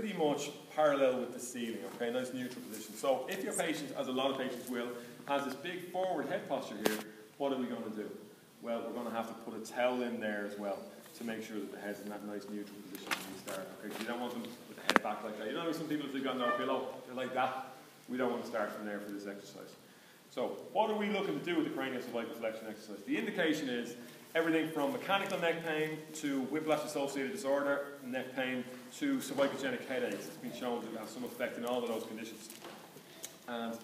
pretty much parallel with the ceiling, okay, nice neutral position. So if your patient, as a lot of patients will, has this big forward head posture here, what are we going to do? Well, we're going to have to put a towel in there as well to make sure that the head's in that nice neutral position when you start. Okay, so you don't want them with the head back like that. You know, some people, if they've got no pillow, they're like that. We don't want to start from there for this exercise. So, what are we looking to do with the craniocervical flexion exercise? The indication is everything from mechanical neck pain to whiplash-associated disorder, neck pain, to cervicogenic headaches. It's been shown to have some effect in all of those conditions. And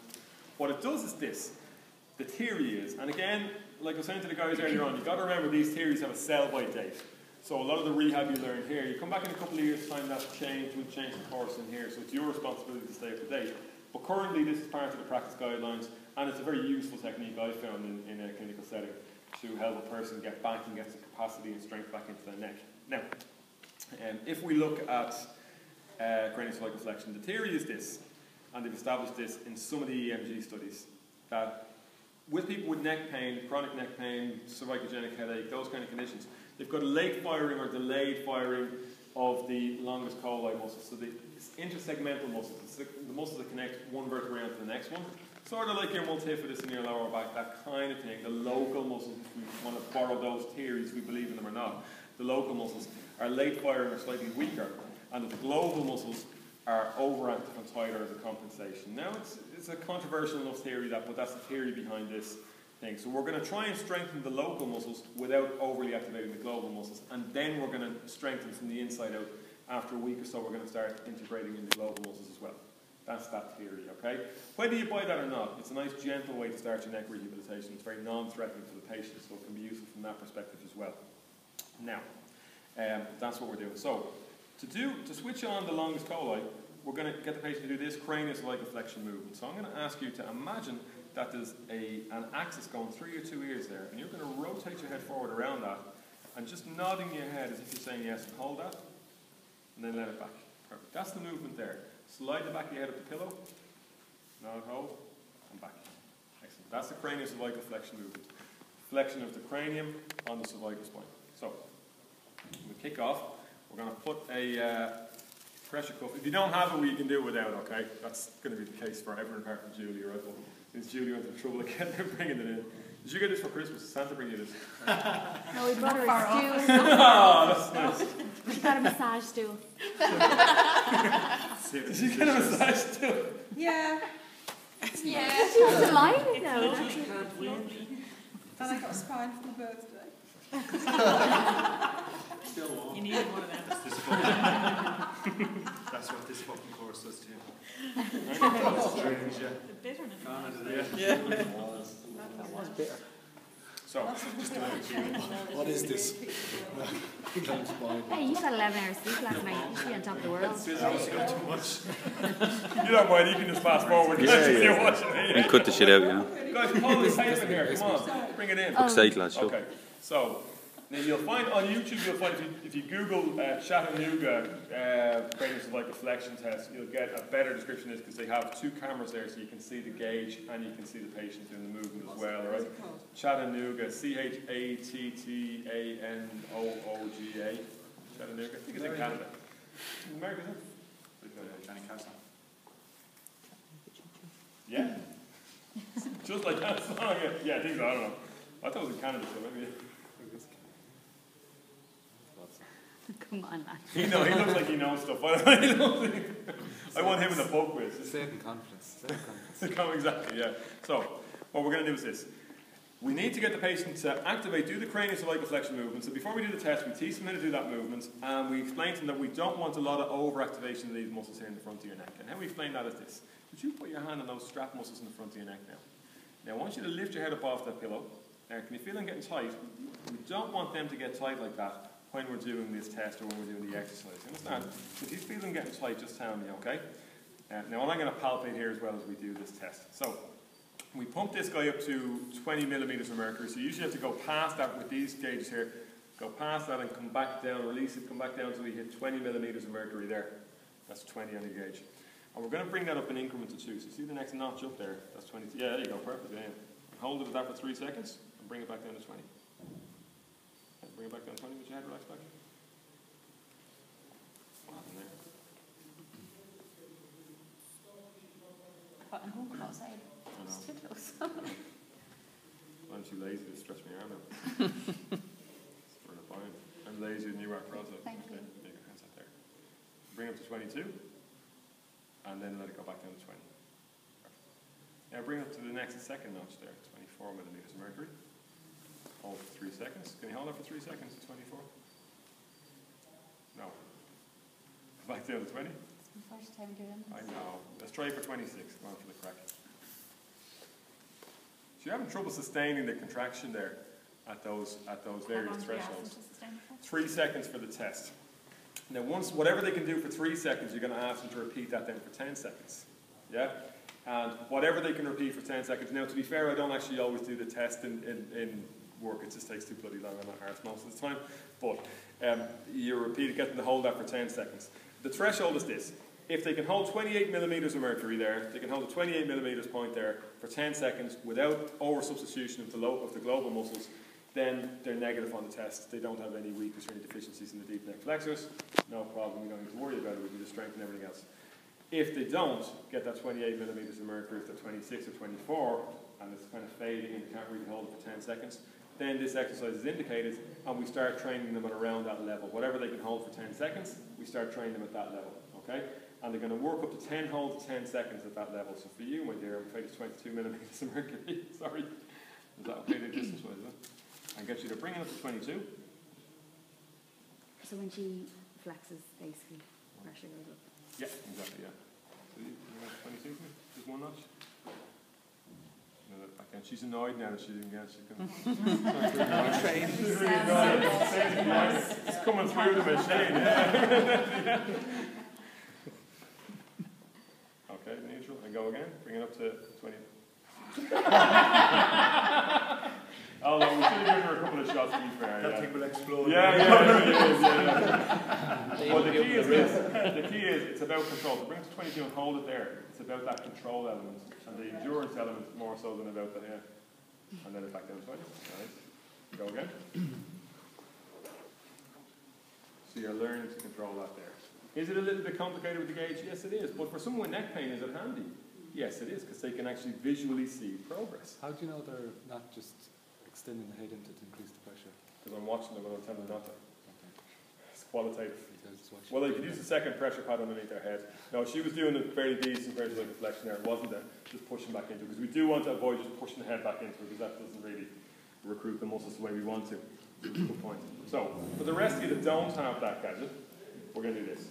what it does is this. The theory is, and again, like I was saying to the guys earlier on, you've got to remember these theories have a sell-by date. So a lot of the rehab you learn here, you come back in a couple of years' time, that's changed, we'll change the course in here, so it's your responsibility to stay up to date. But currently this is part of the practice guidelines, and it's a very useful technique I found in a clinical setting to help a person get back and get some capacity and strength back into their neck. Now, if we look at craniocervical flexion, the theory is this, and they've established this in some of the EMG studies, that with people with neck pain, chronic neck pain, cervicogenic headache, those kind of conditions, they've got a late firing or delayed firing of the longus colli muscles. So the intersegmental muscles, the muscles that connect one vertebrae onto the next one, sort of like your multifidus in your lower back, that kind of thing. The local muscles, if we want to borrow those theories, we believe in them or not, the local muscles are late firing or slightly weaker, and the global muscles are overactive and tighter as a compensation. Now, it's a controversial enough theory, but that's the theory behind this thing. So we're going to try and strengthen the local muscles without overly activating the global muscles, and then we're going to strengthen from the inside out. After a week or so, we're going to start integrating in the global muscles as well. That's that theory, okay? Whether you buy that or not, it's a nice, gentle way to start your neck rehabilitation. It's very non-threatening to the patient, so it can be useful from that perspective as well. Now, that's what we're doing. So, to switch on the longus colli, we're going to get the patient to do this craniocervical flexion movement. So I'm going to ask you to imagine that there's an axis going through your two ears there, and you're going to rotate your head forward around that, and just nodding your head as if you're saying yes, and hold that, and then let it back. Perfect. That's the movement there. Slide the back of your head up the pillow, nod, hold, and back. Excellent. That's the craniocervical flexion movement. Flexion of the cranium on the cervical spine. So, we'll kick off. We're going to put a pressure cuff. If you don't have it, we can do it without, okay? That's going to be the case for everyone apart from Julie, right? Well, since Julie went to trouble again, they're bringing it in. Did you get this for Christmas? Did Santa bring you this? No, we brought her a stool. Oh, that's nice. We got a massage stool. Did you get a massage stool? Yeah. Yeah. She was delighted now. And I got a spine for my birthday. Still warm. You needed one of them. That's what this fucking course does to you. The bitterness. Yeah. That was bitter. So, What is this? Hey, you got 11 hours sleep last night. You should be on top of the world. Too much. you don't mind, you can just fast forward. Yeah. Watching it, And cut the shit out, you know. Guys, pull this tape in here, come on, bring it in. Fuck's sake, lads, Okay, so, now you'll find on YouTube, you'll find if you Google Chattanooga craniocervical flexion test, you'll get a better description of this because they have two cameras there so you can see the gauge and you can see the patient in the movement as well, right? Chattanooga, Chattanooga, Chattanooga, I think it's in Canada. In America, isn't it? Johnny Castle. Yeah. Just like that song, yeah, I think so, I don't know. I thought it was in Canada, so maybe. Come on, man. He looks like he knows stuff. I want him in the pub quiz. Say it in confidence. Say it in confidence. Exactly, yeah. So, what we're going to do is this. We need to get the patient to activate, do the craniocervical flexion movement. So before we do the test, we teach them how to do that movement, and we explain to them that we don't want a lot of overactivation of these muscles here in the front of your neck. And how we explain that is this. Would you put your hand on those strap muscles in the front of your neck now? Now, I want you to lift your head up off that pillow. Can you feel them getting tight? We don't want them to get tight like that when we're doing this test or when we're doing the exercise. You understand? If you feel them getting tight, just tell me, okay? Now, I'm going to palpate here as well as we do this test. So, we pump this guy up to 20 millimeters of mercury. So you usually have to go past that with these gauges here. Go past that and come back down, release it, come back down until we hit 20 millimeters of mercury there. That's 20 on your gauge. And we're going to bring that up in increments of 2. So see the next notch up there? That's 20. Yeah, there you go, perfect. Yeah. Hold it at that for 3 seconds and bring it back down to 20. And bring it back down to 20 with your head relaxed back. What happened there? outside. I It's know. too close. I'm too lazy to stretch my arm out. We're not fine. I'm lazy in New York also. Thank you. Take your hands up there. Bring up to 22, and then let it go back down to 20. Now bring up to the next second notch there, 24 millimeters of mercury. Hold for 3 seconds. Can you hold that for 3 seconds at 24? No. Go back down to 20. It's my first time doing this. I know. Let's try for 26. Go on for the crack. So you're having trouble sustaining the contraction there at those various thresholds. 3 seconds for the test. Now whatever they can do for 3 seconds, you're going to ask them to repeat that then for 10 seconds. Yeah? And whatever they can repeat for 10 seconds. Now to be fair, I don't actually always do the test in work. It just takes too bloody long on my arse most of the time. But you repeat it, get them to hold that for 10 seconds. The threshold is this. If they can hold 28 millimeters of mercury there, they can hold a 28 millimeters point there for 10 seconds without over-substitution of the global muscles, then they're negative on the test. They don't have any weakness or any deficiencies in the deep neck flexors. No problem, we don't need to worry about it. We can just strengthen everything else. If they don't get that 28 millimeters of mercury, if they're 26 or 24, and it's kind of fading and they can't really hold it for 10 seconds, then this exercise is indicated, and we start training them at around that level. Whatever they can hold for 10 seconds, we start training them at that level, okay? And they're going to work up to 10 holds at 10 seconds at that level. So for you, my dear, I'm afraid it's 22 millimeters of mercury. Sorry. Is that okay to distance-wise, is it? And get you to bring it up to 22. So when she flexes, basically, pressure goes up. Yeah, exactly, yeah. So you want 22 for me? Just one notch? No, again, she's annoyed now that she didn't get it. She's really annoyed. It's coming through the machine. Yeah. Okay, neutral, and go again. Bring it up to 20. Although we should have given her a couple of shots to be fair. That thing will explode. Well, the key is this. The key is it's about control. So bring it to 22 and hold it there. It's about that control element and the endurance element more so than about the and then it back down to 20. Nice. Go again. So you're learning to control that there. Is it a little bit complicated with the gauge? Yes, it is. But for someone with neck pain, is it handy? Yes, it is, because they can actually visually see progress. How do you know they're not just extending the head into to increase the pressure? Because I'm watching them and I'm telling them not to. Okay. It's qualitative. Because it's Well, they could use the second pressure pad underneath their head. No, she was doing a very decent version of deflection there, wasn't it? Just pushing back into it. Because we do want to avoid just pushing the head back into it, because that doesn't really recruit the muscles the way we want to. Good point. So, for the rest of you that don't have that gadget, we're going to do this.